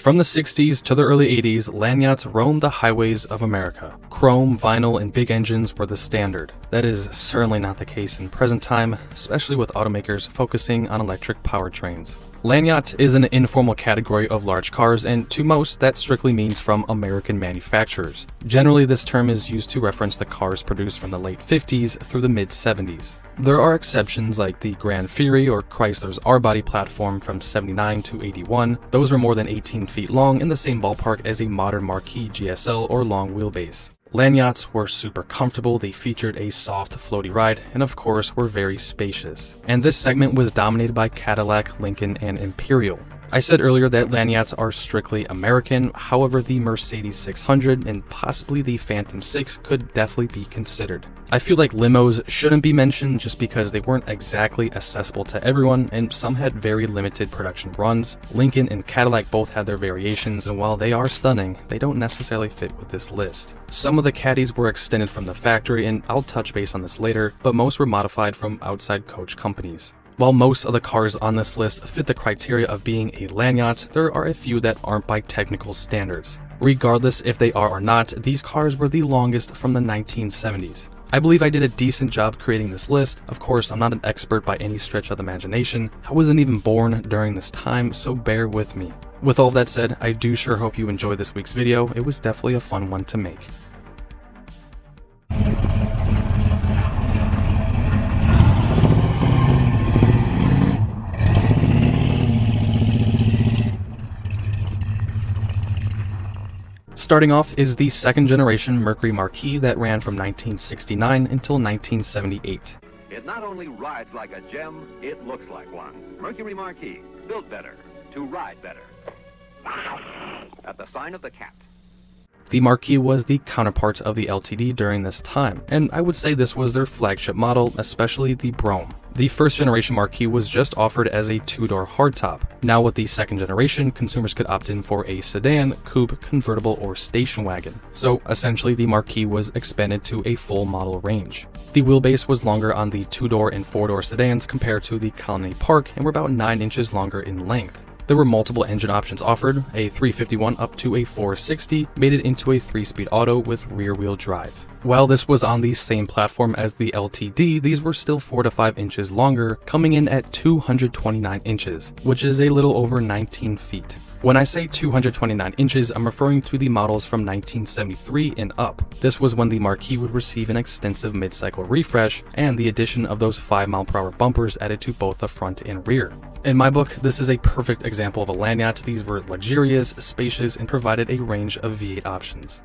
From the 60s to the early 80s, Lanyards roamed the highways of America. Chrome, vinyl, and big engines were the standard. That is certainly not the case in present time, especially with automakers focusing on electric powertrains. Lanyard is an informal category of large cars, and to most, that strictly means from American manufacturers. Generally, this term is used to reference the cars produced from the late 50s through the mid-70s. There are exceptions like the Grand Fury or Chrysler's R-Body platform from 79 to 81. Those were more than 18 feet long, in the same ballpark as a modern marquee GSL or long wheelbase. Lanyards were super comfortable, they featured a soft, floaty ride, and of course were very spacious. And this segment was dominated by Cadillac, Lincoln, and Imperial. I said earlier that Lanyards are strictly American, however the Mercedes 600 and possibly the Phantom 6 could definitely be considered. I feel like limos shouldn't be mentioned just because they weren't exactly accessible to everyone and some had very limited production runs. Lincoln and Cadillac both had their variations, and while they are stunning, they don't necessarily fit with this list. Some of the caddies were extended from the factory, and I'll touch base on this later, but most were modified from outside coach companies. While most of the cars on this list fit the criteria of being a Lanyard, there are a few that aren't by technical standards. Regardless if they are or not, these cars were the longest from the 1970s. I believe I did a decent job creating this list. Of course, I'm not an expert by any stretch of the imagination. I wasn't even born during this time, so bear with me. With all that said, I do sure hope you enjoyed this week's video. It was definitely a fun one to make. Starting off is the second generation Mercury Marquis that ran from 1969 until 1978. It not only rides like a gem, it looks like one. Mercury Marquis, built better, to ride better. At the sign of the cat. The Marquis was the counterpart of the LTD during this time, and I would say this was their flagship model, especially the Brougham. The first generation Marquis was just offered as a two-door hardtop. Now with the second generation, consumers could opt in for a sedan, coupe, convertible, or station wagon. So essentially the Marquis was expanded to a full model range. The wheelbase was longer on the two-door and four-door sedans compared to the Colony Park and were about 9 inches longer in length. There were multiple engine options offered. A 351 up to a 460 made it into a 3-speed auto with rear-wheel drive. While this was on the same platform as the LTD, these were still 4 to 5 inches longer, coming in at 229 inches, which is a little over 19 feet. When I say 229 inches, I'm referring to the models from 1973 and up. This was when the Marquis would receive an extensive mid-cycle refresh and the addition of those 5-mile-per-hour bumpers added to both the front and rear. In my book, this is a perfect example of a Lanyard. These were luxurious, spacious, and provided a range of V8 options.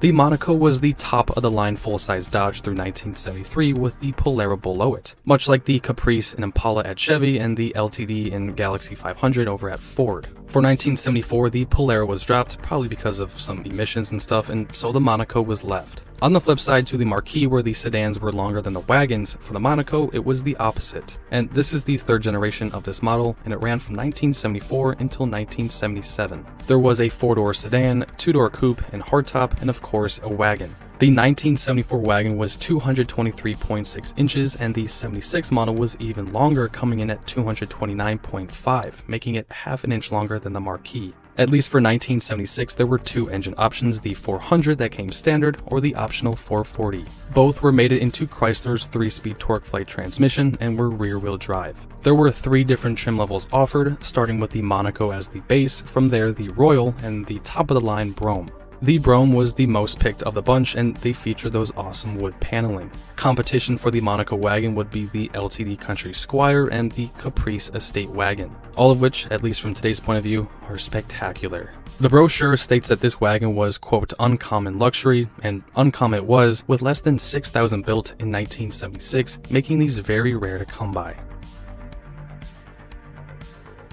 The Monaco was the top-of-the-line full-size Dodge through 1973 with the Polara below it, much like the Caprice and Impala at Chevy and the LTD and Galaxy 500 over at Ford. For 1974, the Polara was dropped, probably because of some emissions and stuff, and so the Monaco was left. On the flip side to the Marquis, where the sedans were longer than the wagons, for the Monaco it was the opposite. And this is the third generation of this model, and it ran from 1974 until 1977. There was a 4-door sedan, 2-door coupe, and hardtop, and of course a wagon. The 1974 wagon was 223.6 inches, and the 76 model was even longer, coming in at 229.5, making it half an inch longer than the Marquis. At least for 1976, there were 2 engine options, the 400 that came standard or the optional 440. Both were mated into Chrysler's 3-speed TorqueFlite transmission and were rear-wheel drive. There were 3 different trim levels offered, starting with the Monaco as the base, from there the Royal, and the top-of-the-line Brougham. The Brougham was the most picked of the bunch, and they featured those awesome wood paneling. Competition for the Monaco wagon would be the LTD Country Squire and the Caprice Estate wagon, all of which, at least from today's point of view, are spectacular. The brochure states that this wagon was, quote, uncommon luxury, and uncommon it was, with less than 6,000 built in 1976, making these very rare to come by.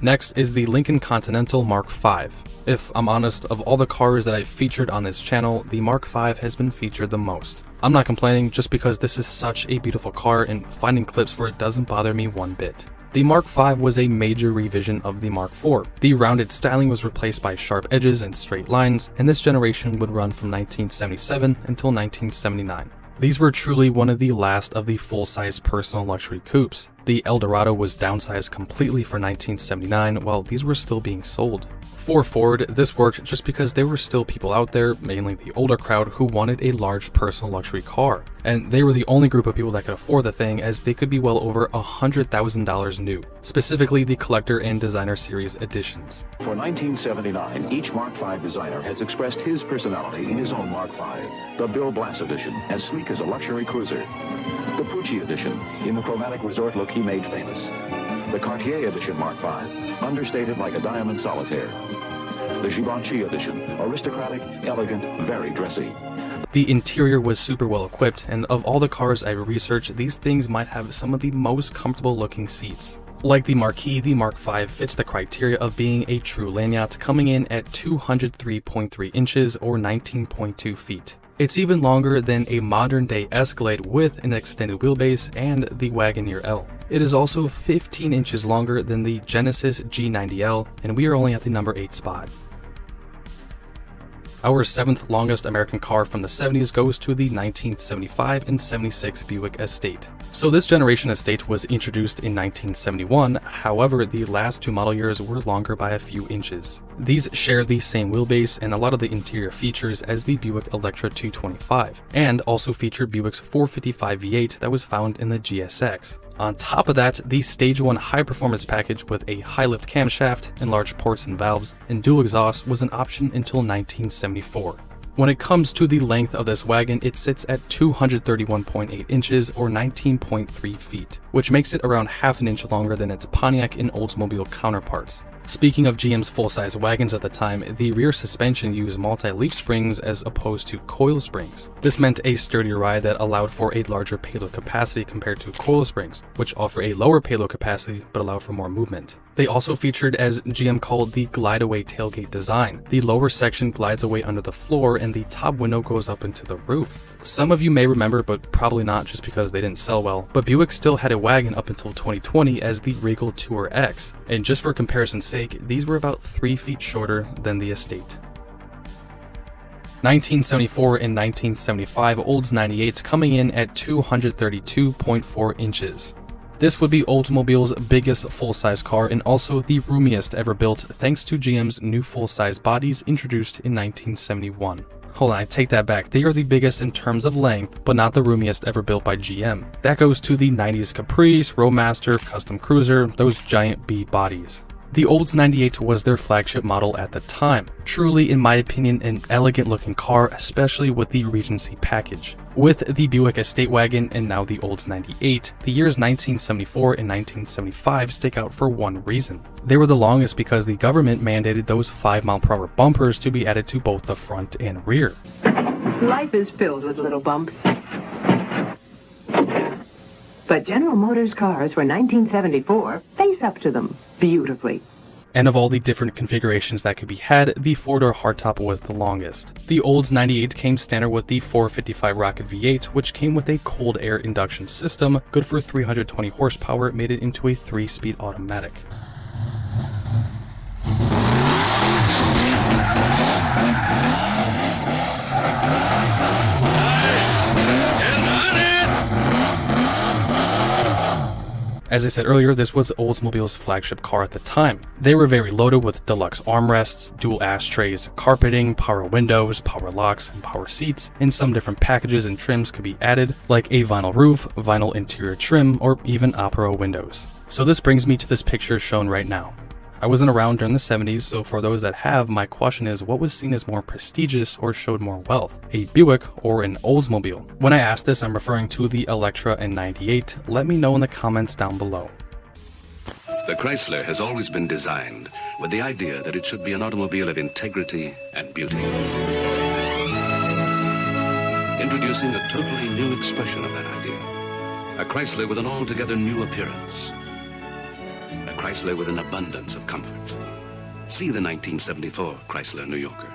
Next is the Lincoln Continental Mark V. If I'm honest, of all the cars that I've featured on this channel, the Mark V has been featured the most. I'm not complaining just because this is such a beautiful car and finding clips for it doesn't bother me one bit. The Mark V was a major revision of the Mark IV. The rounded styling was replaced by sharp edges and straight lines, and this generation would run from 1977 until 1979. These were truly one of the last of the full-size personal luxury coupes. The Eldorado was downsized completely for 1979 while these were still being sold. For Ford, this worked just because there were still people out there, mainly the older crowd, who wanted a large personal luxury car. And they were the only group of people that could afford the thing, as they could be well over $100,000 new, specifically the collector and designer series editions. For 1979, each Mark V designer has expressed his personality in his own Mark V. The Bill Blass edition, as sleek as a luxury cruiser. The Pucci edition, in the chromatic resort look he made famous. The Cartier edition Mark V, understated like a diamond solitaire. The Givenchy edition, aristocratic, elegant, very dressy. The interior was super well equipped, and of all the cars I researched, these things might have some of the most comfortable looking seats. Like the Marquis, the Mark V fits the criteria of being a true lanyard, coming in at 203.3 inches or 19.2 feet. It's even longer than a modern-day Escalade with an extended wheelbase and the Wagoneer L. It is also 15 inches longer than the Genesis G90L, and we are only at the number 8 spot. Our 7th longest American car from the 70s goes to the 1975 and 76 Buick Estate. So this generation Estate was introduced in 1971, however the last two model years were longer by a few inches. These share the same wheelbase and a lot of the interior features as the Buick Electra 225, and also feature Buick's 455 V8 that was found in the GSX. On top of that, the Stage 1 high-performance package with a high-lift camshaft, enlarged ports and valves, and dual exhaust was an option until 1974. When it comes to the length of this wagon, it sits at 231.8 inches or 19.3 feet, which makes it around half an inch longer than its Pontiac and Oldsmobile counterparts. Speaking of GM's full-size wagons at the time, the rear suspension used multi-leaf springs as opposed to coil springs. This meant a sturdier ride that allowed for a larger payload capacity compared to coil springs, which offer a lower payload capacity but allow for more movement. They also featured, as GM called, the glide-away tailgate design. The lower section glides away under the floor and the top window goes up into the roof. Some of you may remember, but probably not just because they didn't sell well, but Buick still had a wagon up until 2020 as the Regal Tour X, and just for comparison's sake, these were about 3 feet shorter than the Estate. 1974 and 1975 Olds 98 coming in at 232.4 inches. This would be Oldsmobile's biggest full-size car and also the roomiest ever built thanks to GM's new full-size bodies introduced in 1971. Hold on, I take that back. They are the biggest in terms of length, but not the roomiest ever built by GM. That goes to the 90s Caprice, Roadmaster, Custom Cruiser, those giant B bodies. The Olds 98 was their flagship model at the time. Truly, in my opinion, an elegant looking car, especially with the Regency package. With the Buick Estate wagon and now the Olds 98, the years 1974 and 1975 stick out for one reason. They were the longest because the government mandated those 5-mile-per-hour bumpers to be added to both the front and rear. Life is filled with little bumps. But General Motors cars for 1974 face up to them beautifully. And of all the different configurations that could be had, the 4-door hardtop was the longest. The Olds 98 came standard with the 455 Rocket V8, which came with a cold air induction system, good for 320 horsepower, made it into a 3-speed automatic. As I said earlier, this was Oldsmobile's flagship car at the time. They were very loaded with deluxe armrests, dual ashtrays, carpeting, power windows, power locks, and power seats, and some different packages and trims could be added, like a vinyl roof, vinyl interior trim, or even opera windows. So this brings me to this picture shown right now. I wasn't around during the 70s, so for those that have, my question is what was seen as more prestigious or showed more wealth, a Buick or an Oldsmobile? When I ask this, I'm referring to the Electra and 98. Let me know in the comments down below. The Chrysler has always been designed with the idea that it should be an automobile of integrity and beauty. Introducing a totally new expression of that idea. A Chrysler with an altogether new appearance. A Chrysler with an abundance of comfort. See the 1974 Chrysler New Yorker.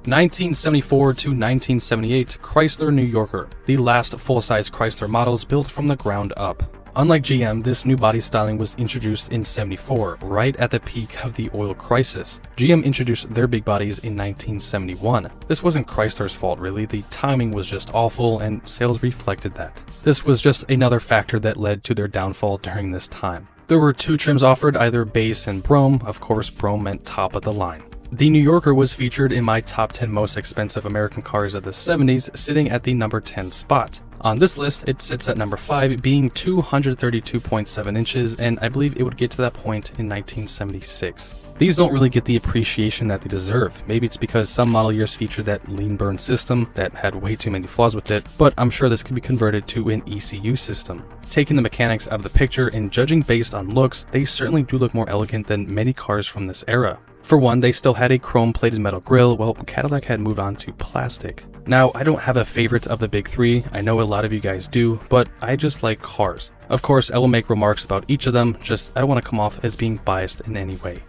1974 to 1978 Chrysler New Yorker, the last full-size Chrysler models built from the ground up. Unlike GM, this new body styling was introduced in '74, right at the peak of the oil crisis. GM introduced their big bodies in 1971. This wasn't Chrysler's fault really, the timing was just awful and sales reflected that. This was just another factor that led to their downfall during this time. There were two trims offered, either base and Brougham. Of course, Brougham meant top of the line. The New Yorker was featured in my top 10 most expensive American cars of the 70s, sitting at the number 10 spot. On this list, it sits at number 5, being 232.7 inches, and I believe it would get to that point in 1976. These don't really get the appreciation that they deserve. Maybe it's because some model years feature that lean burn system that had way too many flaws with it, but I'm sure this could be converted to an ECU system. Taking the mechanics out of the picture and judging based on looks, they certainly do look more elegant than many cars from this era. For one, they still had a chrome-plated metal grille, while Cadillac had moved on to plastic. Now, I don't have a favorite of the big three, I know a lot of you guys do, but I just like cars. Of course, I will make remarks about each of them, just I don't want to come off as being biased in any way.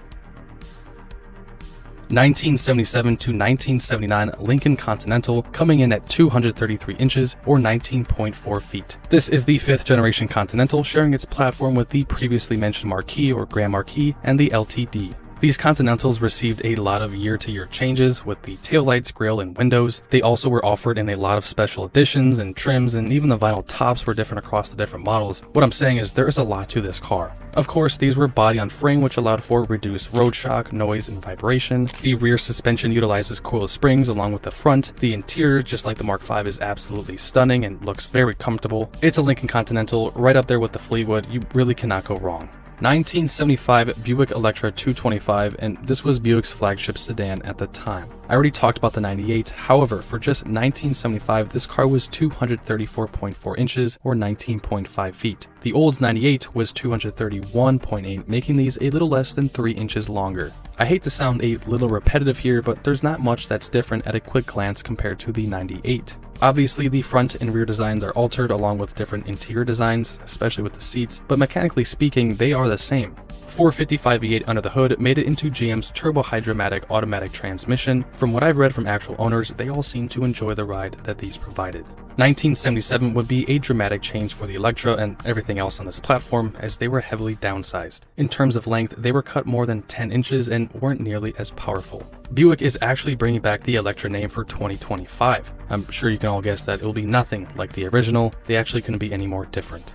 1977 to 1979 Lincoln Continental, coming in at 233 inches or 19.4 feet. This is the 5th generation Continental, sharing its platform with the previously mentioned Marquis or Grand Marquis and the LTD. These Continentals received a lot of year-to-year changes with the taillights, grille, and windows. They also were offered in a lot of special editions and trims, and even the vinyl tops were different across the different models. What I'm saying is there is a lot to this car. Of course, these were body on frame, which allowed for reduced road shock, noise, and vibration. The rear suspension utilizes coil springs along with the front. The interior, just like the Mark V, is absolutely stunning and looks very comfortable. It's a Lincoln Continental, right up there with the Fleetwood. You really cannot go wrong. 1975 Buick Electra 225, and this was Buick's flagship sedan at the time. I already talked about the 98, however, for just 1975, this car was 234.4 inches or 19.5 feet. The old 98 was 231.8, making these a little less than 3 inches longer. I hate to sound a little repetitive here, but there's not much that's different at a quick glance compared to the 98. Obviously, the front and rear designs are altered along with different interior designs, especially with the seats, but mechanically speaking, they are the same. 455 V8 under the hood made it into GM's turbo-hydromatic automatic transmission. From what I've read from actual owners, they all seem to enjoy the ride that these provided. 1977 would be a dramatic change for the Electra and everything else on this platform, as they were heavily downsized. In terms of length, they were cut more than 10 inches and weren't nearly as powerful. Buick is actually bringing back the Electra name for 2025. I'm sure you can all guess that it will be nothing like the original. They actually couldn't be any more different.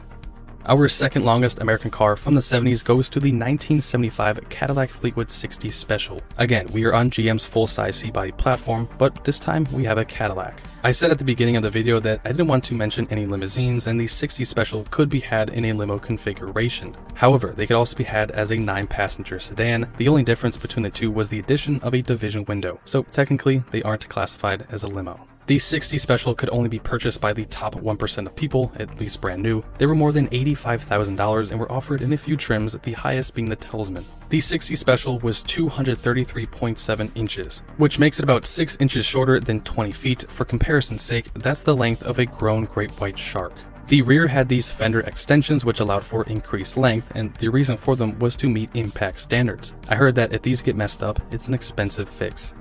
Our second longest American car from the 70s goes to the 1975 Cadillac Fleetwood 60 Special. Again, we are on GM's full-size C-body platform, but this time we have a Cadillac. I said at the beginning of the video that I didn't want to mention any limousines, and the 60 Special could be had in a limo configuration. However, they could also be had as a 9-passenger sedan. The only difference between the two was the addition of a division window, so technically they aren't classified as a limo. The 60 Special could only be purchased by the top 1% of people, at least brand new. They were more than $85,000 and were offered in a few trims, the highest being the Telsman. The 60 Special was 233.7 inches, which makes it about 6 inches shorter than 20 feet. For comparison's sake, that's the length of a grown great white shark. The rear had these fender extensions which allowed for increased length, and the reason for them was to meet impact standards. I heard that if these get messed up, it's an expensive fix.